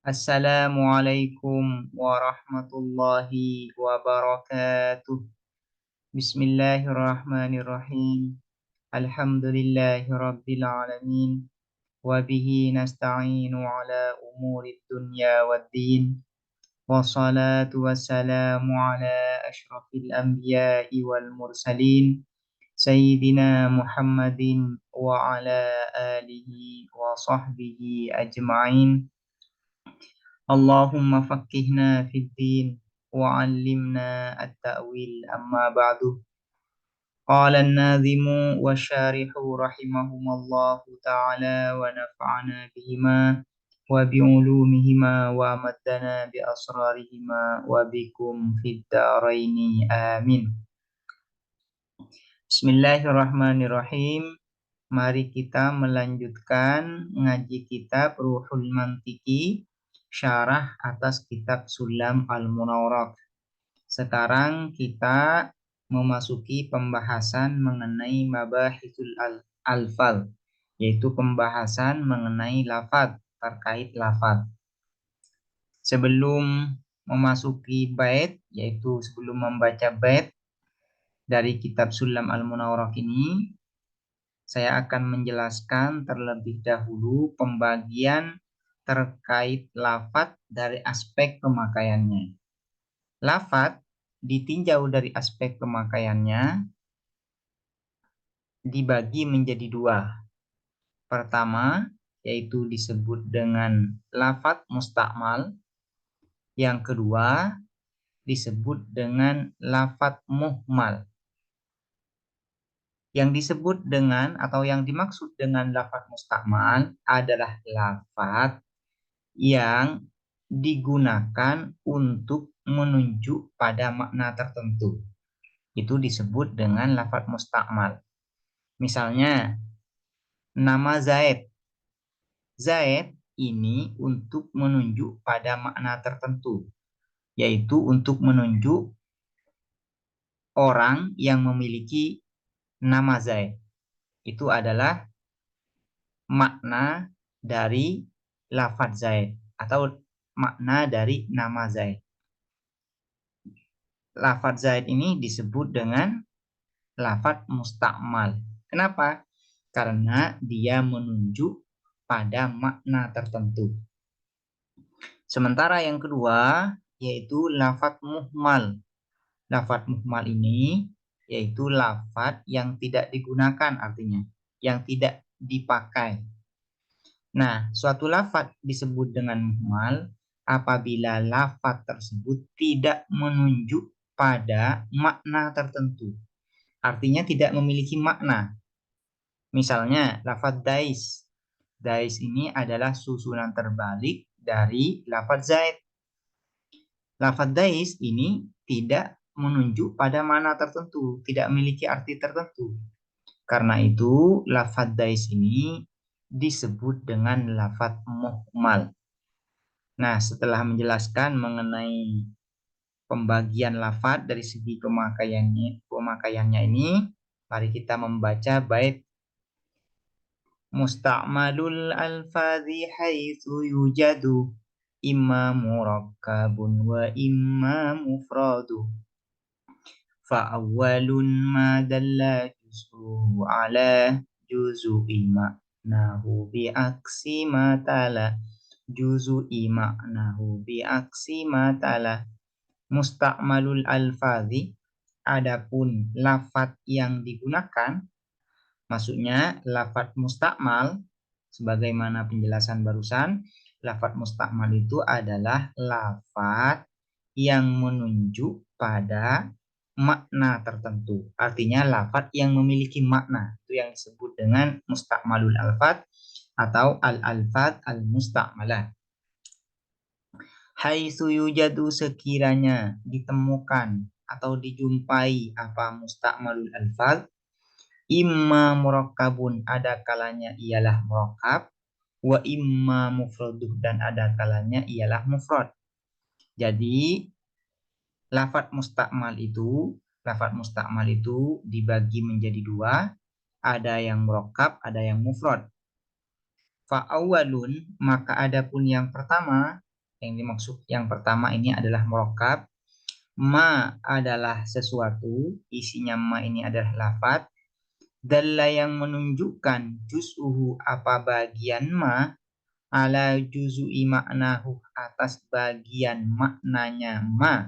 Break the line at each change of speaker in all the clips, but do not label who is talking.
Assalamualaikum warahmatullahi wabarakatuh. Bismillahirrahmanirrahim. Alhamdulillahi rabbil alamin. Wabihi nasta'inu ala umurid dunya waddin. Wassalatu wassalamu ala ashrafil anbiya'i wal mursalin. Sayyidina Muhammadin wa ala alihi wa sahbihi ajma'in. Allahumma faqihna fid din wa 'allimna at-ta'wil amma ba'du. Qala an-nadhimu wa syarihu rahimahumallahu ta'ala wa nafa'ana bihima wa bi'ulumihima wa maddana bi asrarihima wa bikum fid dharaini amin. Bismillahirrahmanirrahim. Mari kita melanjutkan ngaji kitab Ruhul Mantiki, syarah atas kitab Sulam Al-Munawwarah. Sekarang kita memasuki pembahasan mengenai mabahithul alfal, yaitu pembahasan mengenai lafaz, terkait lafaz. Sebelum memasuki bait, yaitu sebelum membaca bait dari kitab Sulam Al-Munawwarah ini, saya akan menjelaskan terlebih dahulu pembagian terkait lafaz dari aspek pemakaiannya. Lafaz ditinjau dari aspek pemakaiannya dibagi menjadi dua. Pertama, yaitu disebut dengan lafaz mustakmal. Yang kedua, disebut dengan lafaz muhmal. Yang disebut dengan atau yang dimaksud dengan lafaz mustakmal adalah lafaz yang digunakan untuk menunjuk pada makna tertentu. Itu disebut dengan lafaz mustakmal. Misalnya, nama Zaid. Zaid ini untuk menunjuk pada makna tertentu, yaitu untuk menunjuk orang yang memiliki nama Zaid. Itu adalah makna dari lafaz Zaid atau makna dari nama Zaid. Lafaz Zaid ini disebut dengan lafaz mustakmal. Kenapa? Karena dia menunjuk pada makna tertentu. Sementara yang kedua yaitu lafaz muhmal. Lafaz muhmal ini yaitu lafaz yang tidak digunakan, artinya yang tidak dipakai. Nah, suatu lafaz disebut dengan muhmal apabila lafaz tersebut tidak menunjuk pada makna tertentu. Artinya tidak memiliki makna. Misalnya lafaz dais. Dais ini adalah susunan terbalik dari lafaz zaid. Lafaz dais ini tidak menunjuk pada makna tertentu, tidak memiliki arti tertentu. Karena itu lafaz dais ini disebut dengan lafaz muhmal. Nah, setelah menjelaskan mengenai pembagian lafaz dari segi pemakaiannya ini, mari kita membaca bait musta'malul alfadhi haitsu yujadu imma murakkabun wa imma mufradu fa awwalun ma dalla juz'u ala juz'i ma'nahu bi aksi matala juz'i ma'nahu bi aksi matala. Musta'malul alfadhi, adapun lafaz yang digunakan, maksudnya lafaz mustakmal, sebagaimana penjelasan barusan, lafaz mustakmal itu adalah lafaz yang menunjuk pada makna tertentu. Artinya lafaz yang memiliki makna, itu yang disebut dengan mustakmalul alfaz atau al-alfaz al-mustakmalah. Haitsu yujadu, sekiranya ditemukan atau dijumpai apa mustakmalul alfaz, imma murakkabun, ada kalanya ialah murakkab, wa imma mufraduh, dan ada kalanya ialah mufrad. Jadi lafaz mustakmal itu dibagi menjadi dua, ada yang murakkab, ada yang mufrad. Fa awwalun, maka adapun yang pertama Yang dimaksud yang pertama ini adalah murakkab. Ma adalah sesuatu, isinya ma ini adalah lafadz. Dalla yang menunjukkan juz'uhu apa bagian ma ala juzui maknahu atas bagian maknanya ma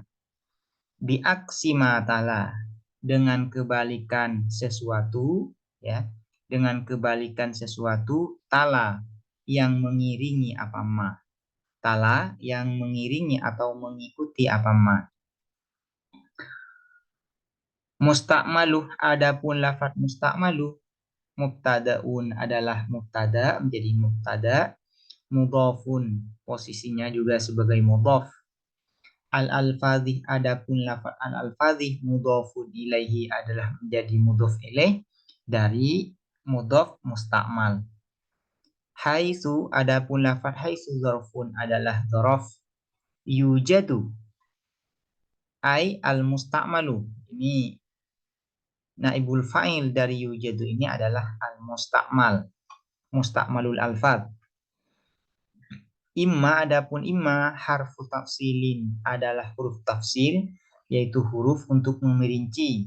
biaksi matala dengan kebalikan sesuatu ya, dengan kebalikan sesuatu tala yang mengiringi apa ma, tala yang mengiringi atau mengikuti apa ma. Mustakmaluh, adapun lafadz mustakmaluh, mubtadaun adalah mubtada, menjadi mubtada, mudhafun posisinya juga sebagai mudhaf. Al-alfadhi, adapun lafadz al-alfadhi, mudhafun ilaihi adalah menjadi mudhaf ilaih dari mudhaf mustakmal. Haitsu, adapun lafadz haitsu dzarfun adalah dzaraf. Yujadu ai al-mustakmalu, ini naibul fa'il dari yujadu ini adalah al-mustakmal, mustakmalul alfad. Imma, adapun imma harfu tafsilin adalah huruf tafsil, yaitu huruf untuk memerinci.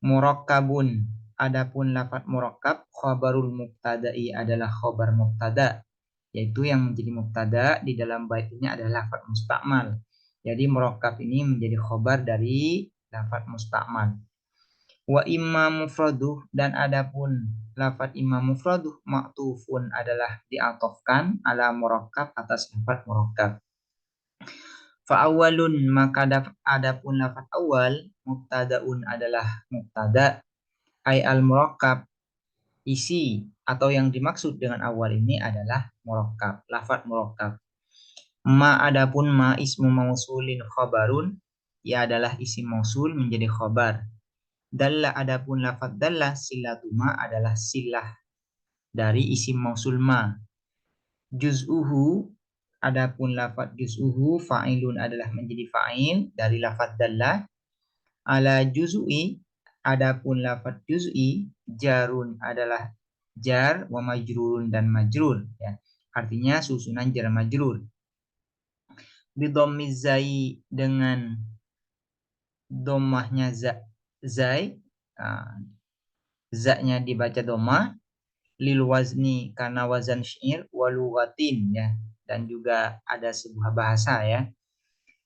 Murakkabun, adapun lafadz murakkab, khabarul mubtada'i adalah khabar mubtada, yaitu yang menjadi mubtada di dalam bait ini adalah lafadz mustakmal. Jadi murakkab ini menjadi khabar dari lafadz mustakmal. Wa imma mufraduh, dan adapun lafadz imma mufraduh ma'tufun adalah diatofkan ala murakkab atas lafadz murakkab. Fa awalun, maka adapun lafadz awal mubtadaun adalah mubtada, ai al murakkab, isi atau yang dimaksud dengan awal ini adalah murakkab, lafadz murakkab. Ma, adapun ma ismu mausulin khabarun, ia adalah isim mausul menjadi khabar. Dalla, adapun lafadz dalla silatuma adalah silah dari isim mausul ma. Juz'uhu, adapun lafadz juz'uhu fa'ilun adalah menjadi fa'il dari lafadz dalla. Ala juz'i, adapun lafadz juz'i jarun adalah jar, wa majrurun dan majrur ya. Artinya susunan jar majrur. Bidhammiz zai, dengan dhammahnya zai, za-nya dibaca dhamma, lil wazni karena wazan syair, walugatin ya, dan juga ada sebuah bahasa ya.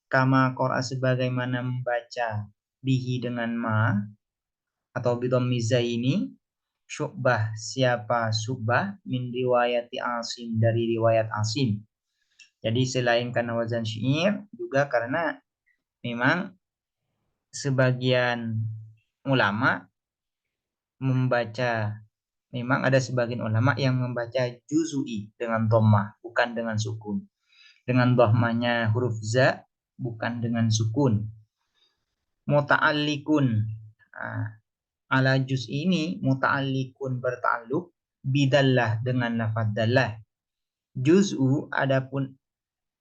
Kama qora, sebagaimana membaca bihi dengan ma atau bidhammiz zai ini. Syu'bah, siapa Syu'bah, min riwayati Asim, dari riwayat Asim. Jadi selain karena wazan syair, juga karena memang sebagian ulama membaca, memang ada sebagian ulama yang membaca juzui dengan dhammah, bukan dengan sukun. Dengan dhammahnya huruf za, bukan dengan sukun. Muta'alliqun, ala juz ini muta'alliqun berta'alluq bidallah dengan lafadz dallah. Juz'u, adapun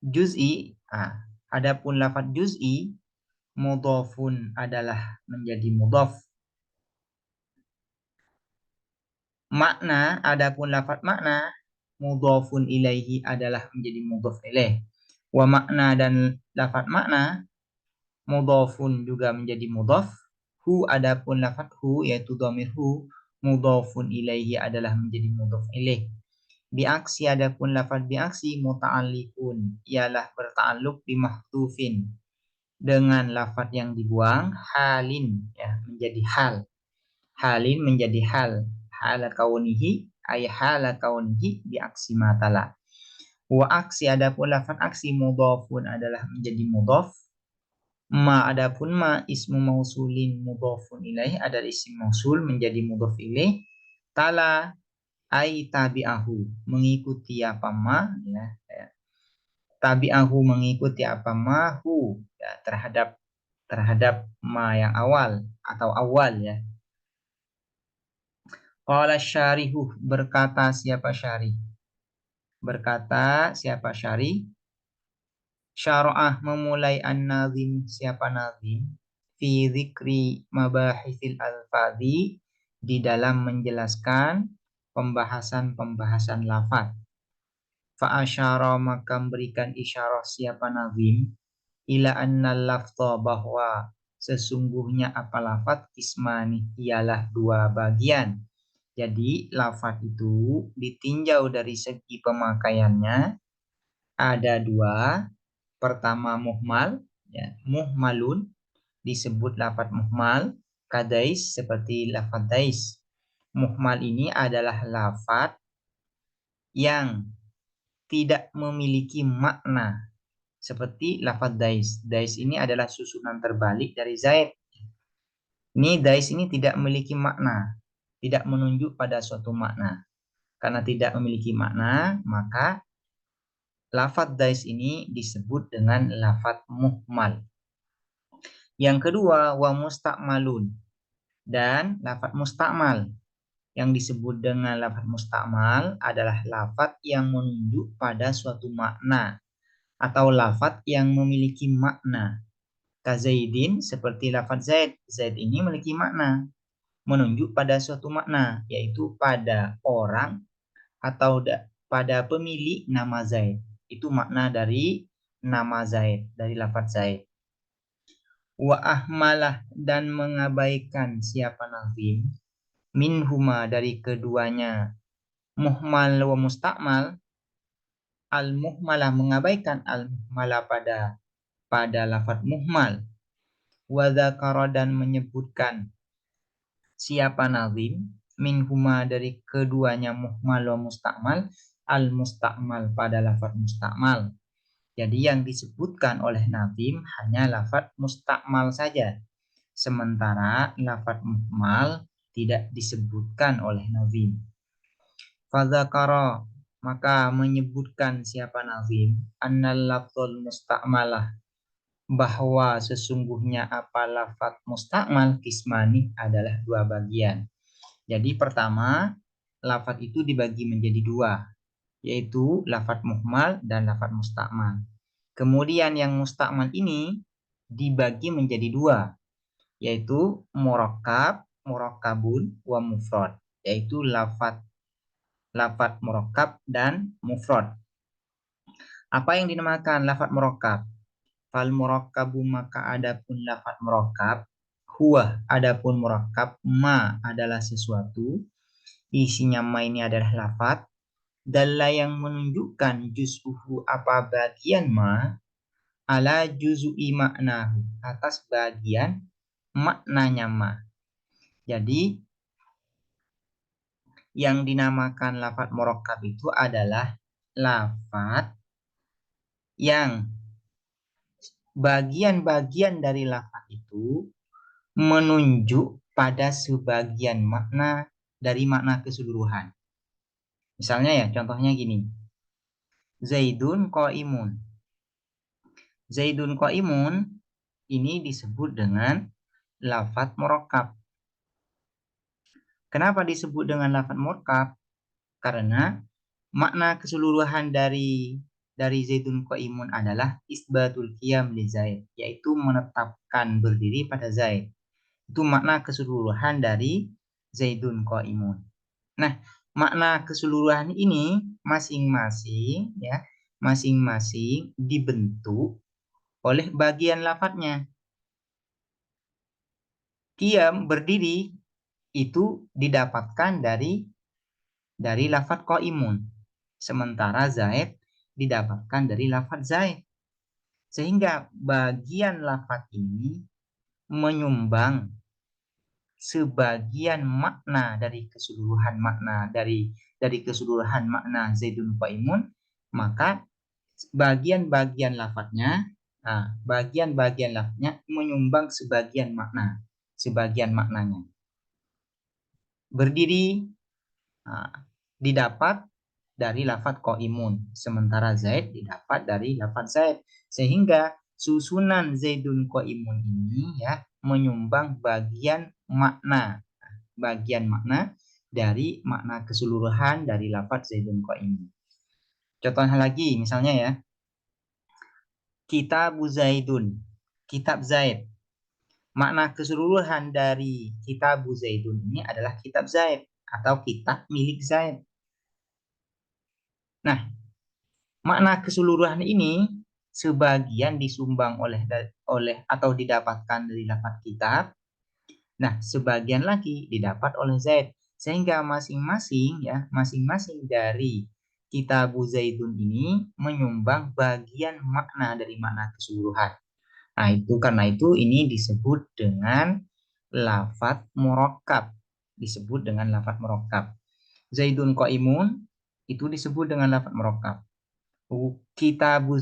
juz'i, adapun lafadz juz'i mudhafun adalah menjadi mudhaf. Makna, adapun lafadz makna mudhafun ilaihi adalah menjadi mudhaf ilaih. Wa makna, dan lafadz makna mudhafun juga menjadi mudhaf. Hu, adapun lafadz hu yaitu dhamir hu mudhafun ilaihi adalah menjadi mudhaf ilaih. Biaksi, adapun lafadz biaksi muta'alliqun ialah berta'alluq bimahdhufin dengan lafadz yang dibuang, halin ya, menjadi hal. Halin menjadi hal, hala kaunihi ay hala kaunihi biaksi matala. Wa aksi, adapun lafadz aksi mudhafun adalah menjadi mudhaf. Ma, adapun ma ismu mausulin mudhafun ilaih adalah isim mausul menjadi mudhaf ilaih. Tala ai tabi'ahu, mengikuti apa ma ya. Tabi'ahu, mengikuti apa ma hu ya, terhadap ma yang awal atau awal ya. Qala syarihu, berkata siapa syarih? Berkata siapa syarih? Syara'ah, memulai an-nazim, siapa nazim? Fi dzikri mabahitsil alfadhi, di dalam menjelaskan pembahasan-pembahasan lafaz. Fa'asyara maka memberikan isyarah siapa nazim ila anna lafza bahwa sesungguhnya apa lafaz ismani ialah dua bagian. Jadi lafaz itu ditinjau dari segi pemakaiannya ada dua. Pertama muhmal, ya, muhmalun disebut lafaz muhmal, kadais seperti lafaz dais. Muhmal ini adalah lafaz yang tidak memiliki makna seperti lafaz dais. Dais ini adalah susunan terbalik dari zaid. Ini dais ini tidak memiliki makna, tidak menunjuk pada suatu makna. Karena tidak memiliki makna, maka lafaz dais ini disebut dengan lafaz muhmal. Yang kedua, wa musta'malun. Dan lafaz musta'mal. Yang disebut dengan lafaz musta'mal adalah lafaz yang menunjuk pada suatu makna atau lafaz yang memiliki makna. Kazaidin seperti lafaz Zaid. Zaid ini memiliki makna, menunjuk pada suatu makna, yaitu pada orang atau pada pemilik nama Zaid. Itu makna dari nama Zaid, dari lafaz Zaid. Wa ahmalah dan mengabaikan siapa nazim minhuma dari keduanya muhmal wa musta'mal. Al-muhmalah mengabaikan al-muhmalah pada lafaz muhmal. Wa dzakara dan menyebutkan siapa nazim minhuma dari keduanya muhmal wa musta'mal al-musta'mal pada lafaz musta'mal. Jadi yang disebutkan oleh nazim hanya lafaz musta'mal saja. Sementara lafaz muhmal tidak disebutkan oleh nazim. Fadzakara maka menyebutkan siapa nazim annal lafzul musta'malah bahwa sesungguhnya apa lafaz musta'mal kismani adalah dua bagian. Jadi pertama, lafaz itu dibagi menjadi dua, yaitu lafaz muhmal dan lafaz musta'mal. Kemudian yang musta'mal ini dibagi menjadi dua, yaitu murakkab, murakkabun, wa mufrad, yaitu lafaz murakkab dan mufrad. Apa yang dinamakan lafaz murakkab? Fal murakkabu maka adapun lafaz murakkab, huwa adapun murakkab, ma adalah sesuatu, isinya ma ini adalah lafaz, dalla yang menunjukkan juz'uhu apa bagian ma, ala juz'i maknahu atas bagian maknanya ma. Jadi yang dinamakan lafaz murakkab itu adalah lafaz yang bagian-bagian dari lafaz itu menunjuk pada sebagian makna dari makna keseluruhan. Misalnya ya, contohnya gini. Zaidun qaimun. Zaidun qaimun ini disebut dengan lafaz murakkab. Kenapa disebut dengan lafaz murakkab? Karena makna keseluruhan dari Zaidun qaimun adalah isbatul qiyam li Zaid, yaitu menetapkan berdiri pada Zaid. Itu makna keseluruhan dari Zaidun qaimun. Nah, makna keseluruhan ini masing-masing dibentuk oleh bagian lafadznya. Qiyam berdiri itu didapatkan dari lafadz qaimun. Sementara Zaid didapatkan dari lafadz Zaid. Sehingga bagian lafadz ini menyumbang sebagian makna dari keseluruhan makna keseluruhan makna Zaidun qaimun, maka bagian-bagian lafadznya menyumbang sebagian maknanya. Berdiri didapat dari lafadz qaimun, sementara Zaid didapat dari lafadz Zaid, sehingga susunan Zaidun qaimun ini ya menyumbang bagian makna dari makna keseluruhan dari lafadz Zaidun qaimun. Contohnya lagi misalnya ya, Kitab Zaidun, kitab Zaid. Makna keseluruhan dari Kitab Zaidun ini adalah kitab Zaid atau kitab milik Zaid. Nah, Makna keseluruhan ini sebagian disumbang oleh atau didapatkan dari lafaz kitab. Nah, sebagian lagi didapat oleh Zaid. Sehingga masing-masing dari Kitabu Zaidun ini menyumbang bagian makna dari makna keseluruhan. Nah, karena itu ini disebut dengan lafaz murakkab. Disebut dengan lafaz murakkab. Zaidun qaimun itu disebut dengan lafaz murakkab. Kitabu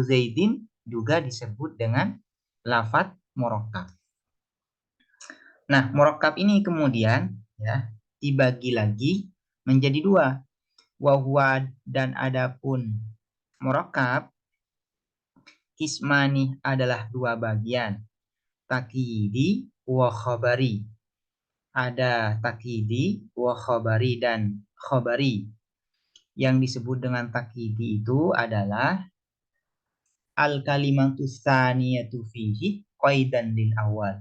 Zaidin juga disebut dengan lafaz murakkab. Nah, murakkab ini kemudian ya dibagi lagi menjadi dua. Wahwa dan adapun murakkab ismani adalah dua bagian. Takidi wa khabari. Ada takidi wa khabari dan khabari. Yang disebut dengan takidi itu adalah al-kalimatu tsaniyatu fihi qaidan lil awal.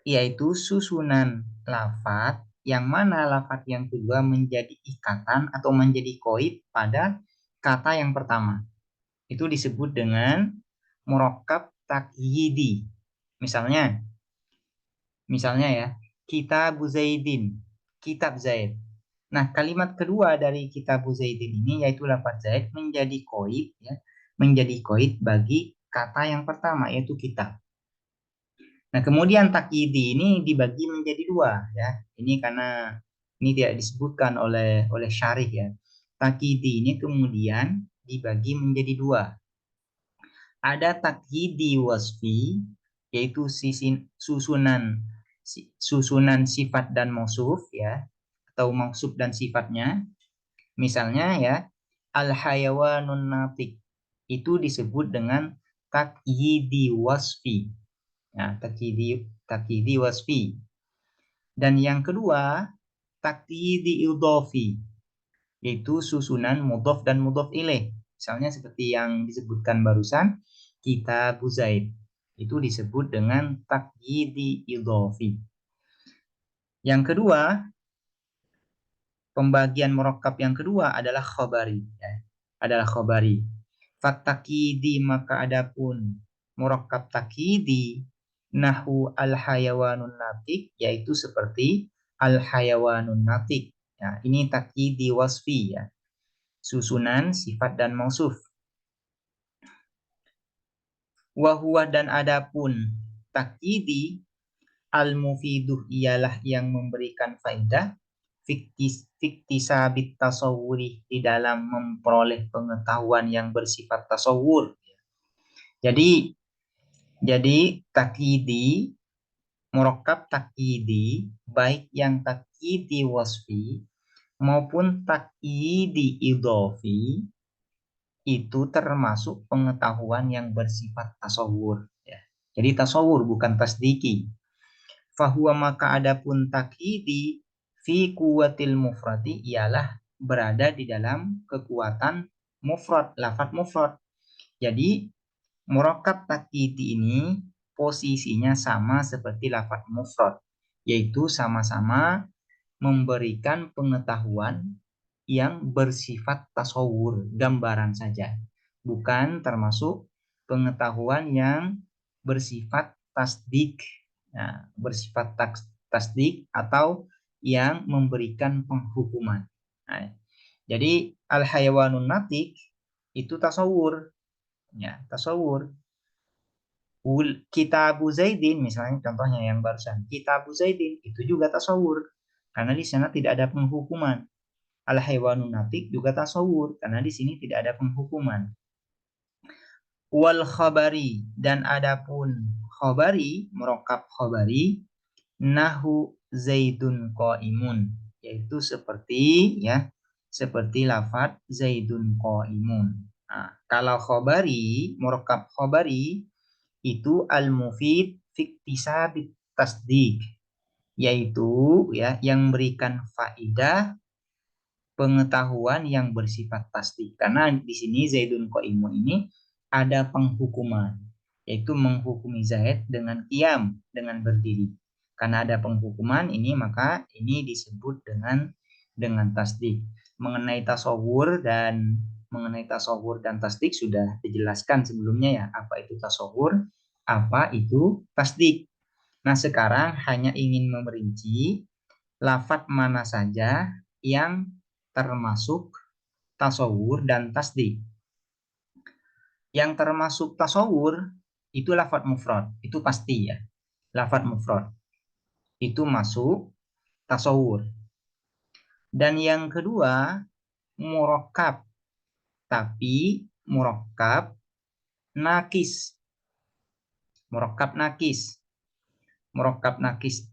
Yaitu susunan lafaz yang mana lafaz yang kedua menjadi ikatan atau menjadi qaid pada kata yang pertama. Itu disebut dengan murakkab takyidi. Misalnya ya, kitab Zaidin, kitab Zaid. Nah, kalimat kedua dari kitab Zaidin ini yaitu lafaz Zaid menjadi qaid ya, menjadi qaid bagi kata yang pertama yaitu kitab. Nah, kemudian takyidi ini dibagi menjadi dua ya. Ini karena ini tidak disebutkan oleh syarih ya. Takyidi ini kemudian dibagi menjadi dua. Ada takyidi wasfi yaitu susunan sifat dan mausuf ya atau mausuf dan sifatnya. Misalnya ya al hayawanun natik itu disebut dengan takyidi wasfi. Nah, takyidi wasfi. Dan yang kedua, takyidi idhofi, yaitu susunan mudhof dan mudhof ilaih. Misalnya seperti yang disebutkan barusan, Kitabu Zaid. Itu disebut dengan takyidi idhofi. Yang kedua, pembagian murakkab yang kedua adalah khabari. Ya, adalah khabari. Fatakidi maka adapun murakkab takidi nahu al-hayawanun natik yaitu seperti al-hayawanun natik. Ya, ini takidi wasfi ya. Susunan sifat dan mausuf. Wahuwa dan adapun takidi al-mufiduh ialah yang memberikan faidah fiktisabit tasawuri di dalam memperoleh pengetahuan yang bersifat tasawur. Jadi takidi, murakkab takidi, baik yang takidi wasfi maupun takidi idhofi itu termasuk pengetahuan yang bersifat tasawur. Ya. Jadi tasawur bukan tasdiki. Fahuwa maka adapun takidi fi kuwatil mufradi ialah berada di dalam kekuatan mufrad, lafaz mufrad. Jadi murakkab takidi ini posisinya sama seperti lafaz mufrad, yaitu sama-sama memberikan pengetahuan yang bersifat tasawur, gambaran saja, bukan termasuk pengetahuan yang bersifat tasdik. Nah, bersifat tasdik atau yang memberikan penghukuman. Nah, jadi al-hayawanun natik itu tasawur, ya tasawur. Kitabu Zaidin misalnya contohnya yang barusan Kitabu Zaidin itu juga tasawur karena di sana tidak ada penghukuman. Al-hayawanun natik juga tasawur karena di sini tidak ada penghukuman. Wal khabari dan adapun khabari murakkab khabari nahu zaidun qaimun yaitu seperti lafaz zaidun qaimun. Nah, kalau khabari murakkab khabari itu al-mufid fiktisabit tasdik yaitu ya yang memberikan faidah pengetahuan yang bersifat tasdik. Karena di sini Zaidun Qaimun ini ada penghukuman, yaitu menghukumi Zaid dengan qiyam, dengan berdiri. Karena ada penghukuman ini maka ini disebut dengan tasdik. Mengenai tasawur dan mengenai tasawur dan tasdik sudah dijelaskan sebelumnya ya, apa itu tasawur, apa itu tasdik. Nah, sekarang hanya ingin memerinci lafadz mana saja yang termasuk tasawur dan tasdik. Yang termasuk tasawur itu lafadz mufrad, itu pasti ya. Lafadz mufrad itu masuk tasawur. Dan yang kedua, murakkab, tapi murakkab nakis. Murakkab nakis. Murakkab nakis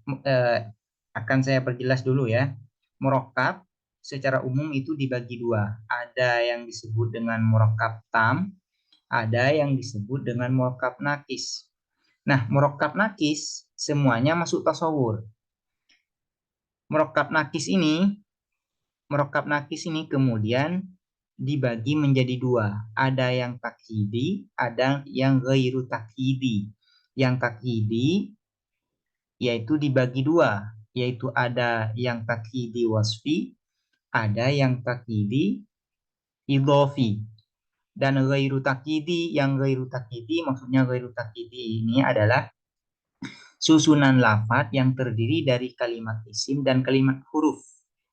akan saya perjelas dulu ya. Murakkab secara umum itu dibagi dua. Ada yang disebut dengan murakkab tam, ada yang disebut dengan murakkab nakis. Nah, murakkab nakis semuanya masuk tasawur. Murakkab nakis ini kemudian dibagi menjadi dua. Ada yang takyidi, ada yang ghairu takyidi. Yang takyidi yaitu dibagi dua, yaitu ada yang takyidi wasfi, ada yang takyidi idhofi. Dan yang ghairu takyidi maksudnya ghairu takyidi ini adalah susunan lafadz yang terdiri dari kalimat isim dan kalimat huruf.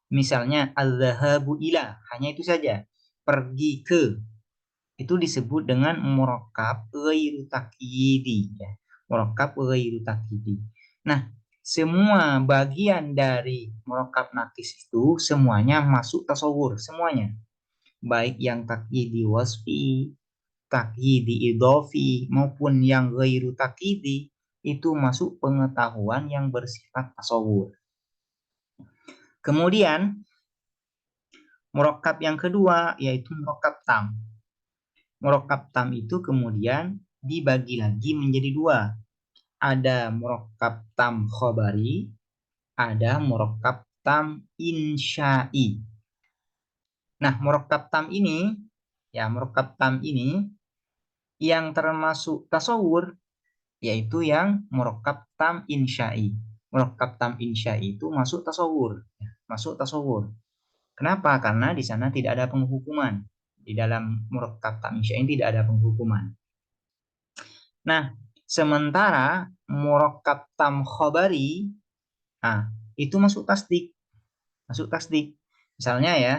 Misalnya al-dhahabu ila, hanya itu saja. Pergi ke, itu disebut dengan murakkab ghairu takyidi ya. Murakkab ghairu takyidi. Nah, semua bagian dari murakkab nakis itu semuanya masuk tasawur, semuanya. Baik yang takyidi wasfi, takyidi idhofi maupun yang ghairu takyidi itu masuk pengetahuan yang bersifat tasawur. Kemudian murakkab yang kedua yaitu murakkab tam. Murakkab tam itu kemudian dibagi lagi menjadi dua. Ada murakkab tam khobari, ada murakkab tam insya'i. Nah, murakkab tam ini yang termasuk tasawur yaitu yang murakkab tam insya'i. Murakkab tam insya'i itu masuk tasawur, masuk tasawur. Kenapa? Karena di sana tidak ada penghukuman. Di dalam murakkab tam insya'i tidak ada penghukuman. Nah, sementara murakkab tam khobari, nah, itu masuk tasdik. Masuk tasdik. Misalnya ya,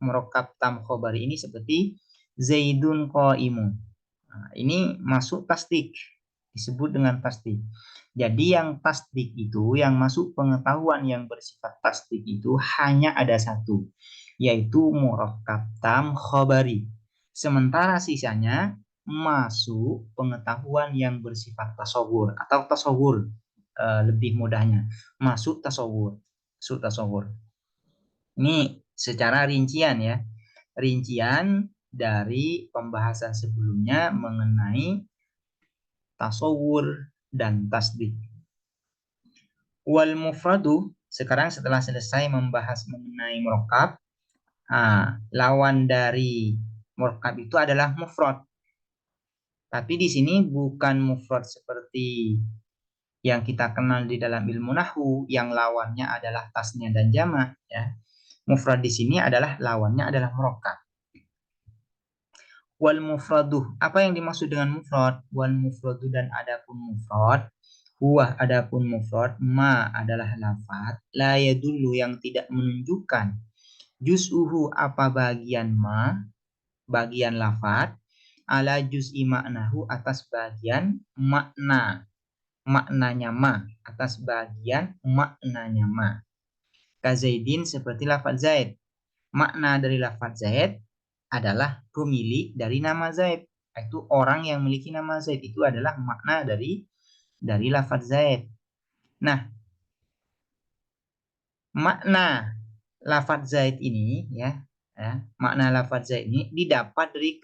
murakkab tam khobari ini seperti Zaidun qaimun. Nah, ini masuk tasdik. Disebut dengan tasdik. Jadi yang tasdik itu, yang masuk pengetahuan yang bersifat tasdik itu hanya ada satu, yaitu murakkab tam khobari. Sementara sisanya masuk pengetahuan yang bersifat tasawur atau tasawur lebih mudahnya masuk tasawur. Ini secara rincian ya, rincian dari pembahasan sebelumnya mengenai tasawur dan tasdik. Wal mufradu, sekarang setelah selesai membahas mengenai murakkab, lawan dari murakkab itu adalah mufrad. Tapi di sini bukan mufrad seperti yang kita kenal di dalam ilmu nahwu yang lawannya adalah tasnya dan jamak ya. Mufrad di sini adalah lawannya adalah murakkab. Wal mufradu, apa yang dimaksud dengan mufrad? Wal mufradu dan adapun mufrad, huwa adapun mufrad, ma adalah lafaz, la yadullu yang tidak menunjukkan, juz'uhu apa bagian ma, bagian lafaz, ala juz'i maknahu atas bagian makna, maknanya ma, atas bagian maknanya ma. Kazaidin seperti lafaz Zaid. Makna dari lafaz Zaid adalah pemilik dari nama Zaid. Itu orang yang memiliki nama Zaid, itu adalah makna dari lafaz Zaid. Nah, makna lafaz Zaid ini ya, makna lafaz Zaid ini didapat dari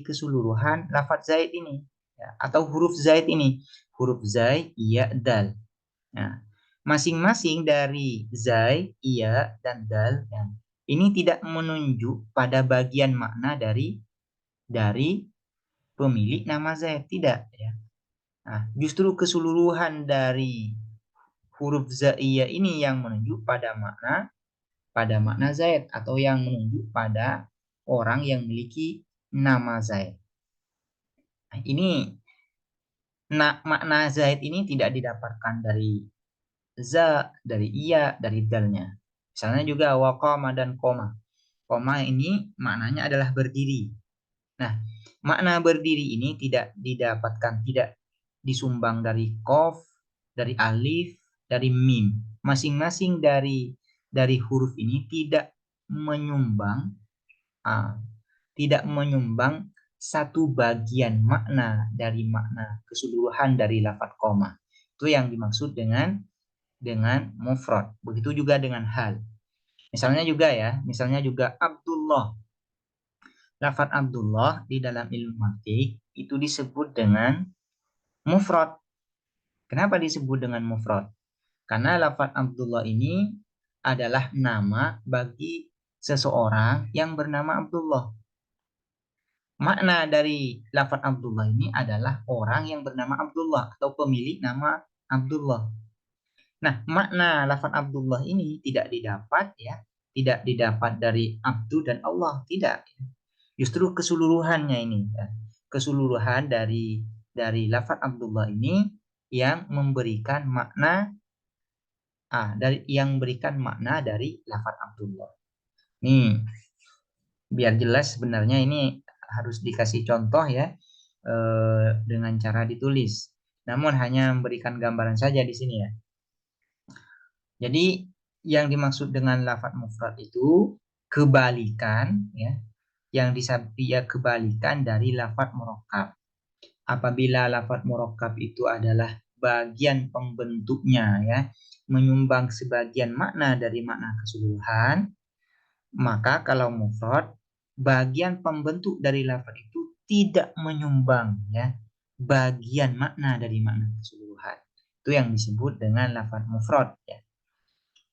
keseluruhan lafaz Zaid ini ya, atau huruf Zaid ini, huruf Zaid, iya, dal. Nah, masing-masing dari Zai, Iya, dan Dal ya, ini tidak menunjuk pada bagian makna dari pemilik nama Zaid, tidak ya. Nah, justru keseluruhan dari huruf Zaiyah ini yang menunjuk pada makna pada makna Zaid atau yang menunjuk pada orang yang memiliki nama Zaid. Nah, ini makna Zaid ini tidak didapatkan dari za, dari iya, dari dalnya. Misalnya juga waqama dan koma. Koma ini maknanya adalah berdiri. Nah, makna berdiri ini tidak didapatkan, tidak disumbang dari kof, dari alif, dari mim. Masing-masing dari huruf ini menyumbang ah, tidak menyumbang satu bagian makna dari makna keseluruhan dari lafadz koma. Itu yang dimaksud dengan mufrad. Begitu juga dengan hal. Misalnya juga Abdullah. Lafadz Abdullah di dalam ilmu mantik itu disebut dengan mufrad. Kenapa disebut dengan mufrad? Karena lafadz Abdullah ini adalah nama bagi seseorang yang bernama Abdullah. Makna dari lafadz Abdullah ini adalah orang yang bernama Abdullah atau pemilik nama Abdullah. Nah, makna lafadz Abdullah ini tidak didapat dari Abdu dan Allah, tidak. Justru keseluruhannya ini, ya. Keseluruhan dari lafadz Abdullah ini yang memberikan makna dari lafadz Abdullah. Nih, biar jelas sebenarnya ini harus dikasih contoh ya dengan cara ditulis. Namun hanya memberikan gambaran saja di sini ya. Jadi yang dimaksud dengan lafadz mufrad itu kebalikan ya, yang kebalikan dari lafadz murakkab. Apabila lafadz murakkab itu adalah bagian pembentuknya ya, menyumbang sebagian makna dari makna keseluruhan, maka kalau mufrad bagian pembentuk dari lafadz itu tidak menyumbang ya bagian makna dari makna keseluruhan. Itu yang disebut dengan lafadz mufrad ya.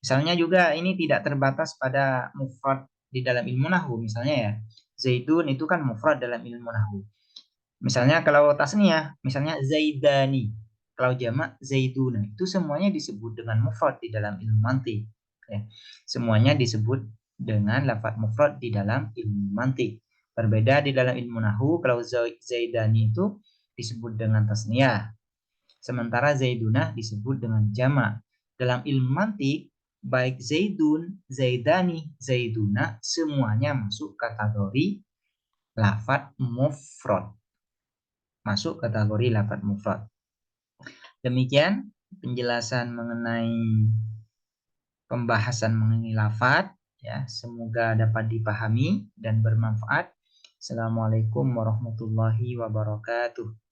Misalnya juga ini tidak terbatas pada mufrad di dalam ilmu nahwu. Misalnya ya, Zaidun itu kan mufrad dalam ilmu nahwu. Misalnya kalau tasniyah, misalnya Zaidani. Kalau jamak Zaiduna, itu semuanya disebut dengan mufrad di dalam ilmu mantik. Ya. Semuanya disebut dengan lafadz mufrad di dalam ilmu mantik. Berbeda di dalam ilmu nahwu, kalau Zaidani itu disebut dengan tasniyah. Sementara Zaidunah disebut dengan jamak. Dalam ilmu mantik, baik Zaidun, Zaidani, Zaiduna, semuanya masuk kategori lafadz mufrad. Masuk kategori lafadz mufrad. Demikian penjelasan mengenai pembahasan mengenai lafadz ya, semoga dapat dipahami dan bermanfaat. Assalamualaikum warahmatullahi wabarakatuh.